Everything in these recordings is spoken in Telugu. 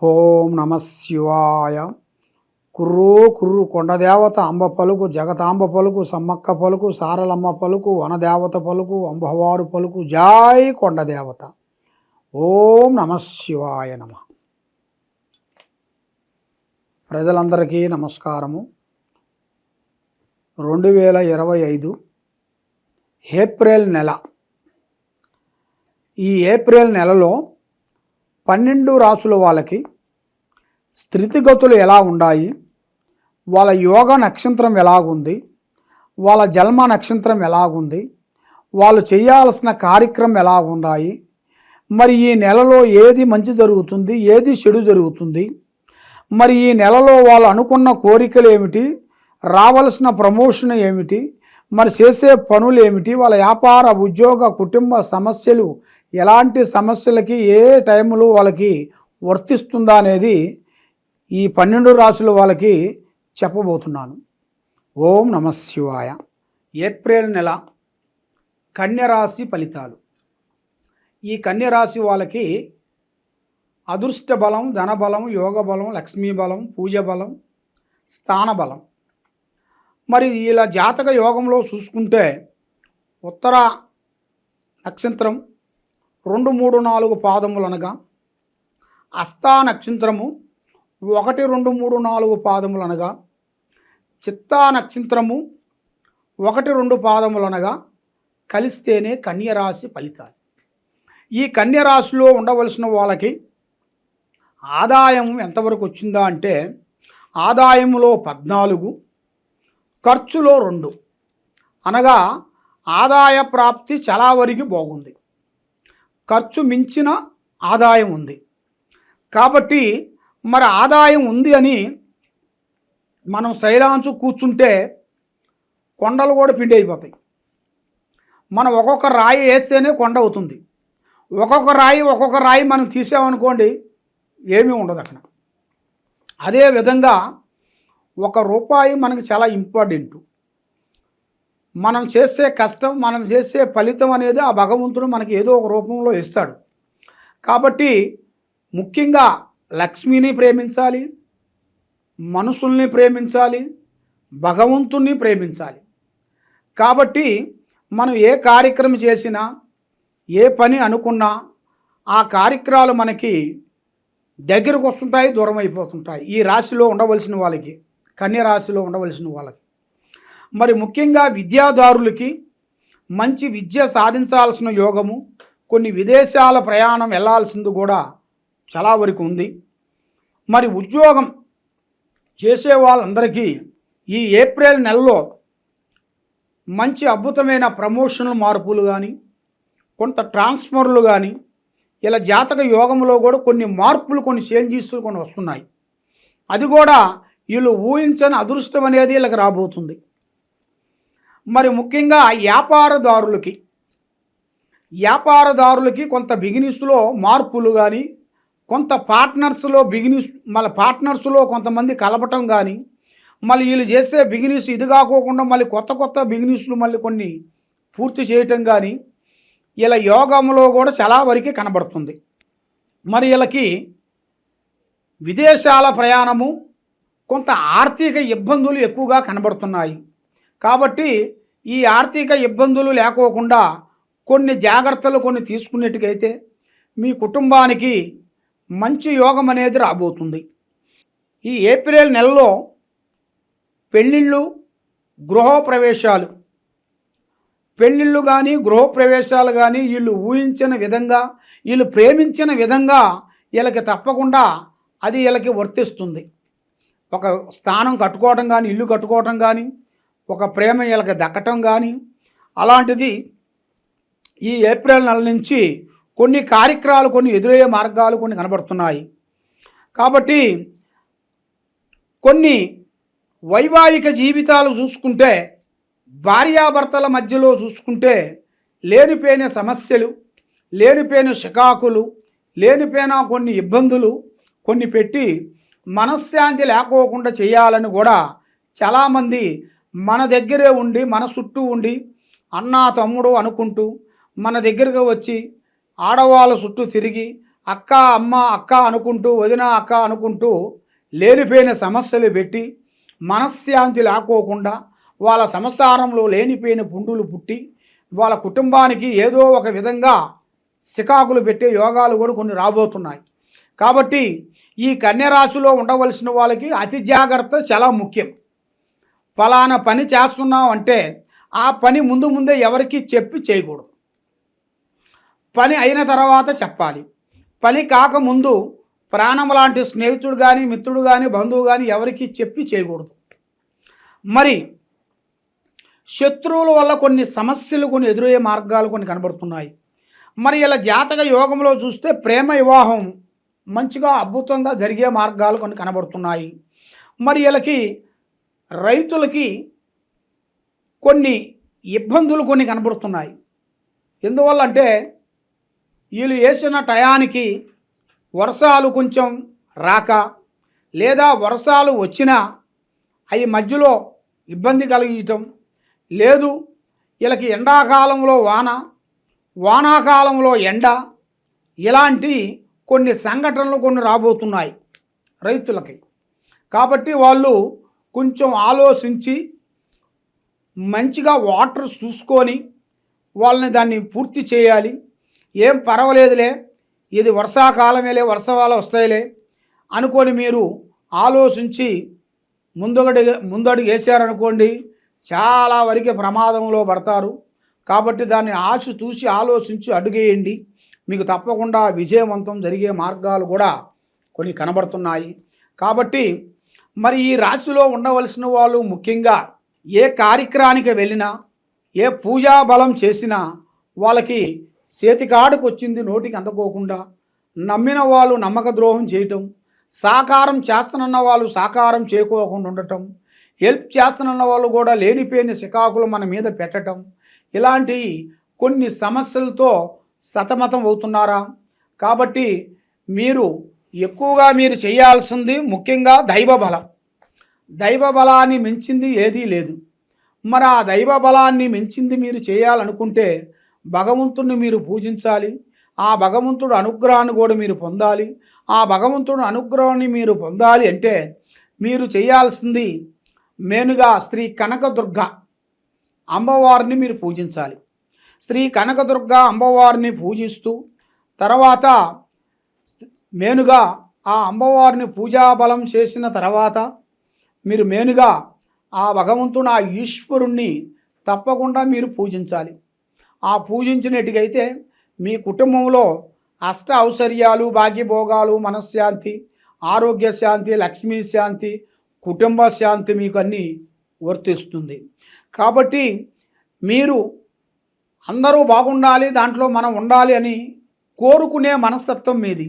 ఓం నమ శివాయ. కుర్రూ కుర్రు కొండదేవత అంబ పలుకు, జగతాంబ పలుకు, సమ్మక్క పలుకు, సారలమ్మ పలుకు, వనదేవత పలుకు, అంబవారు పలుకు, జై కొండదేవత. ఓం నమ శివాయ నమ. ప్రజలందరికీ నమస్కారము. 2025 ఏప్రిల్ నెల. ఈ ఏప్రిల్ నెలలో 12 రాసుల వాళ్ళకి స్థితిగతులు ఎలా ఉన్నాయి, వాళ్ళ యోగ నక్షత్రం ఎలాగుంది, వాళ్ళ జన్మ నక్షత్రం ఎలాగుంది, వాళ్ళు చేయాల్సిన కార్యక్రమం ఎలాగున్నాయి, మరి ఈ నెలలో ఏది మంచి జరుగుతుంది, ఏది చెడు జరుగుతుంది, మరి ఈ నెలలో వాళ్ళు అనుకున్న కోరికలు ఏమిటి, రావాల్సిన ప్రమోషన్ ఏమిటి, మరి చేసే పనులు ఏమిటి, వాళ్ళ వ్యాపార ఉద్యోగ కుటుంబ సమస్యలు ఎలాంటి సమస్యలకి ఏ టైంలో వాళ్ళకి వర్తిస్తుందా అనేది ఈ 12 రాసుల వాళ్ళకి చెప్పబోతున్నాను. ఓం నమ శివాయ. ఏప్రిల్ నెల కన్యరాశి ఫలితాలు. ఈ కన్యరాశి వాళ్ళకి అదృష్ట బలం, ధనబలం, యోగ బలం, లక్ష్మీ బలం, పూజ బలం, స్థాన బలం. మరి ఇలా జాతక యోగంలో చూసుకుంటే ఉత్తర నక్షత్రం 2, 3, 4 పాదములు అనగా, హస్తా నక్షత్రము 1, 2, 3, 4 పాదములు అనగా, చిత్తా నక్షత్రము 1, 2 పాదములు అనగా కలిస్తేనే కన్యరాశి ఫలితాలు. ఈ కన్యరాశిలో ఉండవలసిన వాళ్ళకి ఆదాయం ఎంతవరకు వచ్చిందా అంటే, ఆదాయంలో 14, ఖర్చులో 2 అనగా ఆదాయ ప్రాప్తి చాలా వరకు బాగుంది, ఖర్చు మించిన ఆదాయం ఉంది. కాబట్టి మరి ఆదాయం ఉంది అని మనం సైలాంచు కూర్చుంటే కొండలు కూడా పిండి అయిపోతాయి. మనం ఒక్కొక్క రాయి వేస్తేనే కొండ అవుతుంది. ఒక్కొక్క రాయి మనం తీసామనుకోండి ఏమీ ఉండదు అక్కడ. అదేవిధంగా ₹1 మనకి చాలా ఇంపార్టెంట్. మనం చేసే కష్టం, మనం చేసే ఫలితం అనేది ఆ భగవంతుడు మనకి ఏదో ఒక రూపంలో ఇస్తాడు. కాబట్టి ముఖ్యంగా లక్ష్మిని ప్రేమించాలి, మనుషుల్ని ప్రేమించాలి, భగవంతుణ్ణి ప్రేమించాలి. కాబట్టి మనం ఏ కార్యక్రమం చేసినా, ఏ పని అనుకున్నా ఆ కార్యక్రమాలు మనకి దగ్గరకు వస్తుంటాయి, దూరం అయిపోతుంటాయి. ఈ రాశిలో ఉండవలసిన వాళ్ళకి, కన్య రాశిలో ఉండవలసిన వాళ్ళకి, మరి ముఖ్యంగా విద్యాదారులకి మంచి విద్య సాధించాల్సిన యోగము, కొన్ని విదేశాల ప్రయాణం వెళ్ళాల్సింది కూడా చాలా వరకు ఉంది. మరి ఉద్యోగం చేసే వాళ్ళందరికీ ఈ ఏప్రిల్ నెలలో మంచి అద్భుతమైన ప్రమోషనల్ మార్పులు కానీ, కొంత ట్రాన్స్ఫర్లు కానీ, ఇలా జాతక యోగంలో కూడా కొన్ని మార్పులు, కొన్ని చేంజెస్ కొన్ని వస్తున్నాయి. అది కూడా వీళ్ళు ఊహించని అదృష్టం అనేది వీళ్ళకి రాబోతుంది. మరి ముఖ్యంగా వ్యాపారదారులకి కొంత బిజినెస్లో మార్పులు కానీ, కొంత పార్ట్నర్స్లో పార్ట్నర్స్లో కొంతమంది కలపటం కానీ, మళ్ళీ వీళ్ళు చేసే బిజినెస్ ఇది కాకోకుండా మళ్ళీ కొత్త బిజినెస్లు మళ్ళీ కొన్ని పూర్తి చేయటం కానీ ఇలా యోగంలో కూడా చాలా వరకు కనబడుతుంది. మరి వీళ్ళకి విదేశాల ప్రయాణము, కొంత ఆర్థిక ఇబ్బందులు ఎక్కువగా కనబడుతున్నాయి. కాబట్టి ఈ ఆర్థిక ఇబ్బందులు లేకోకుండా కొన్ని జాగ్రత్తలు కొన్ని తీసుకున్నట్టుకైతే మీ కుటుంబానికి మంచి యోగం అనేది రాబోతుంది. ఈ ఏప్రిల్ నెలలో పెళ్ళిళ్ళు, పెళ్ళిళ్ళు కానీ గృహప్రవేశాలు కానీ వీళ్ళు ఊహించిన విధంగా, వీళ్ళు ప్రేమించిన విధంగా వీళ్ళకి తప్పకుండా అది వీళ్ళకి వర్తిస్తుంది. ఒక స్థానం కట్టుకోవటం కానీ, ఇల్లు కట్టుకోవటం కానీ, ఒక ప్రేమ వీళ్ళకి దక్కటం కానీ, అలాంటిది ఈ ఏప్రిల్ నెల నుంచి కొన్ని కార్యక్రమాలు, కొన్ని ఎదురయ్యే మార్గాలు కొన్ని కనబడుతున్నాయి. కాబట్టి కొన్ని వైవాహిక జీవితాలు చూసుకుంటే, భార్యాభర్తల మధ్యలో చూసుకుంటే లేనిపోయిన సమస్యలు, లేనిపోయిన చికాకులు, లేనిపోయిన కొన్ని ఇబ్బందులు కొన్ని పెట్టి మనశ్శాంతి లేకోకుండా చేయాలని కూడా చాలామంది మన దగ్గరే ఉండి, మన చుట్టూ ఉండి, అన్నా తమ్ముడు అనుకుంటూ మన దగ్గరకు వచ్చి ఆడవాళ్ళ చుట్టూ తిరిగి అక్క అమ్మ అక్క అనుకుంటూ వదిన అక్క అనుకుంటూ లేనిపోయిన సమస్యలు పెట్టి మనశ్శాంతి లేకోకుండా వాళ్ళ సంసారంలో లేనిపోయిన పుండులు పుట్టి వాళ్ళ కుటుంబానికి ఏదో ఒక విధంగా సికాకులు పెట్టే యోగాలు కూడా కొన్ని రాబోతున్నాయి. కాబట్టి ఈ కన్యరాశిలో ఉండవలసిన వాళ్ళకి అతి జాగ్రత్త చాలా ముఖ్యం. ఫలానా పని చేస్తున్నాం అంటే ఆ పని ముందే ఎవరికి చెప్పి చేయకూడదు. పని అయిన తర్వాత చెప్పాలి. పని కాకముందు ప్రాణం లాంటి స్నేహితుడు కానీ మిత్రుడు కానీ బంధువు కానీ ఎవరికి చెప్పి చేయకూడదు. మరి శత్రువుల వల్ల కొన్ని సమస్యలు కొన్ని ఎదురయ్యే మార్గాలు కొన్ని కనబడుతున్నాయి. మరి ఇలా జాతక యోగంలో చూస్తే ప్రేమ వివాహం మంచిగా అద్భుతంగా జరిగే మార్గాలు కొన్ని కనబడుతున్నాయి. మరి వీళ్ళకి రైతులకి కొన్ని ఇబ్బందులు కొన్ని కనబడుతున్నాయి. ఎందువల్ల అంటే వీళ్ళు వేసిన టయానికి వర్షాలు కొంచెం రాక లేదా వర్షాలు వచ్చినా అవి మధ్యలో ఇబ్బంది కలిగించటం లేదు. వీళ్ళకి ఎండాకాలంలో వానాకాలంలో ఎండ, ఇలాంటి కొన్ని సంఘటనలు కొన్ని రాబోతున్నాయి రైతులకి. కాబట్టి వాళ్ళు కొంచెం ఆలోచించి మంచిగా వాటర్ చూసుకొని వాళ్ళని దాన్ని పూర్తి చేయాలి. ఏం పర్వాలేదులే, ఇది వర్షాకాలమేలే, వర్షాలు వస్తాయిలే అనుకొని మీరు ఆలోచించి ముందడుగు వేసారనుకోండి, చాలా వరకు ప్రమాదంలో పడతారు. కాబట్టి దాన్ని చూసి ఆలోచించి అడుగేయండి. మీకు తప్పకుండా విజయవంతం జరిగే మార్గాలు కూడా కొన్ని కనబడుతున్నాయి. కాబట్టి మరి ఈ రాశిలో ఉండవలసిన వాళ్ళు ముఖ్యంగా ఏ కార్యక్రమానికి వెళ్ళినా ఏ పూజా బలం చేసినా వాళ్ళకి చేతికాడుకు వచ్చింది నోటికి అందుకోకుండా, నమ్మిన వాళ్ళు నమ్మక ద్రోహం చేయటం, సాకారం చేస్తున్న వాళ్ళు సాకారం చేయకోకుండా ఉండటం, హెల్ప్ చేస్తున్న వాళ్ళు కూడా లేనిపోయిన సికాకులు మన మీద పెట్టడం, ఇలాంటి కొన్ని సమస్యలతో సతమతం అవుతున్నారా? కాబట్టి మీరు ఎక్కువగా మీరు చేయాల్సింది ముఖ్యంగా దైవబలం. దైవబలాన్ని మించింది ఏదీ లేదు. మరి ఆ దైవబలాన్ని మించింది మీరు చేయాలనుకుంటే భగవంతుడిని మీరు పూజించాలి. ఆ భగవంతుడు అనుగ్రహాన్ని కూడా మీరు పొందాలి. ఆ భగవంతుడు అనుగ్రహాన్ని మీరు పొందాలి అంటే మీరు చేయాల్సింది మెయిన్గా శ్రీ కనకదుర్గ అమ్మవారిని మీరు పూజించాలి. శ్రీ కనకదుర్గ అమ్మవారిని పూజిస్తూ తర్వాత మెయిన్గా ఆ అమ్మవారిని పూజాబలం చేసిన తర్వాత మీరు మెయిన్గా ఆ భగవంతుడు ఆ ఈశ్వరుణ్ణి తప్పకుండా మీరు పూజించాలి. ఆ పూజించినట్టుగైతే మీ కుటుంబంలో అష్ట ఔశ్వర్యాలు, భాగ్యభోగాలు, మనశ్శాంతి, ఆరోగ్య శాంతి, లక్ష్మీ శాంతి, కుటుంబ శాంతి మీకు అన్నీ వర్తిస్తుంది. కాబట్టి మీరు అందరూ బాగుండాలి, దాంట్లో మనం ఉండాలి అని కోరుకునే మనస్తత్వం మీది.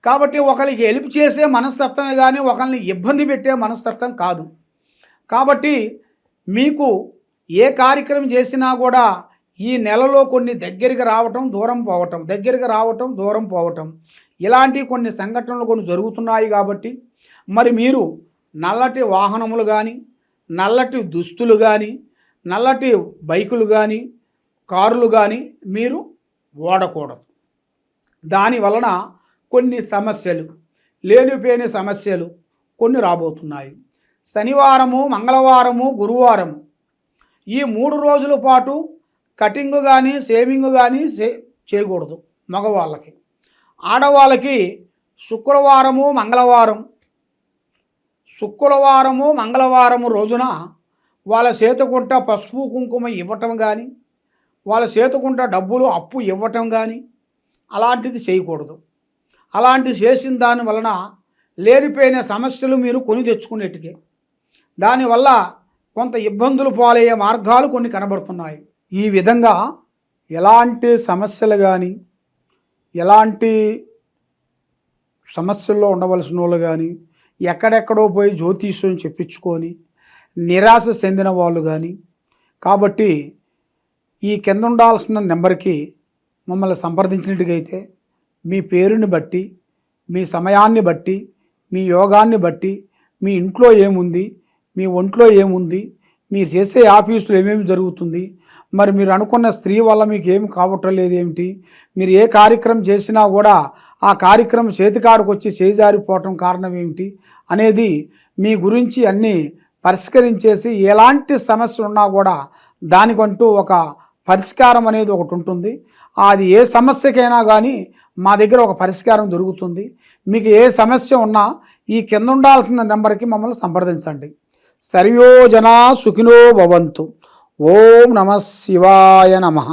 కాబట్టి ఒకరికి హెల్ప్ చేసే మనస్తత్వమే కానీ ఒకరిని ఇబ్బంది పెట్టే మనస్తత్వం కాదు. కాబట్టి మీకు ఏ కార్యక్రమం చేసినా కూడా ఈ నెలలో కొన్ని దగ్గరికి రావటం దూరం పోవటం, దగ్గరికి రావటం దూరం పోవటం, ఇలాంటి కొన్ని సంఘటనలు కొన్ని జరుగుతున్నాయి. కాబట్టి మరి మీరు నల్లటి వాహనములు కానీ, నల్లటి దుస్తులు కానీ, నల్లటి బైకులు కానీ, కారులు కానీ మీరు వాడకూడదు. దాని వలన కొన్ని సమస్యలు, లేనిపోయిన సమస్యలు కొన్ని రాబోతున్నాయి. శనివారము, మంగళవారము, గురువారము ఈ 3 రోజుల పాటు కటింగ్ కానీ షేవింగ్ కానీ చేయకూడదు మగవాళ్ళకి. ఆడవాళ్ళకి శుక్రవారము మంగళవారము రోజున వాళ్ళ చేతుకుంట పసుపు కుంకుమ ఇవ్వటం కానీ, వాళ్ళ చేతుకుంట డబ్బులు అప్పు ఇవ్వటం కానీ అలాంటిది చేయకూడదు. అలాంటిది చేసిన దాని వలన లేనిపోయిన సమస్యలు మీరు కొని తెచ్చుకునేట్టుకే, దానివల్ల కొంత ఇబ్బందులు పాలయ్యే మార్గాలు కొన్ని కనబడుతున్నాయి. ఈ విధంగా ఎలాంటి సమస్యలు కానీ, ఎలాంటి సమస్యల్లో ఉండవలసిన వాళ్ళు కానీ, ఎక్కడెక్కడో పోయి జ్యోతిష్యం చెప్పించుకొని నిరాశ చెందిన వాళ్ళు కానీ, కాబట్టి ఈ కింద ఉండాల్సిన నెంబర్కి మమ్మల్ని సంప్రదించినట్టుగైతే మీ పేరుని బట్టి, మీ సమయాన్ని బట్టి, మీ యోగాన్ని బట్టి, మీ ఇంట్లో ఏముంది, మీ ఒంట్లో ఏముంది, మీరు చేసే ఆఫీసులో ఏమేమి జరుగుతుంది, మరి మీరు అనుకున్న స్త్రీ వల్ల మీకు ఏమి కావటం లేదు ఏమిటి, మీరు ఏ కార్యక్రమం చేసినా కూడా ఆ కార్యక్రమం చేతికాడికి వచ్చి చేజారిపోవటం కారణం ఏమిటి అనేది మీ గురించి అన్నీ పరిష్కరించేసి ఎలాంటి సమస్య ఉన్నా కూడా దానికంటూ ఒక పరిష్కారం అనేది ఒకటి ఉంటుంది. అది ఏ సమస్యకైనా కానీ మా దగ్గర ఒక పరిష్కారం దొరుకుతుంది. మీకు ఏ సమస్య ఉన్నా ఈ కింద ఉండాల్సిన నెంబర్కి మమ్మల్ని సంప్రదించండి. సర్వో జనా సుఖినో భవంతు. ఓం నమః శివాయ నమః.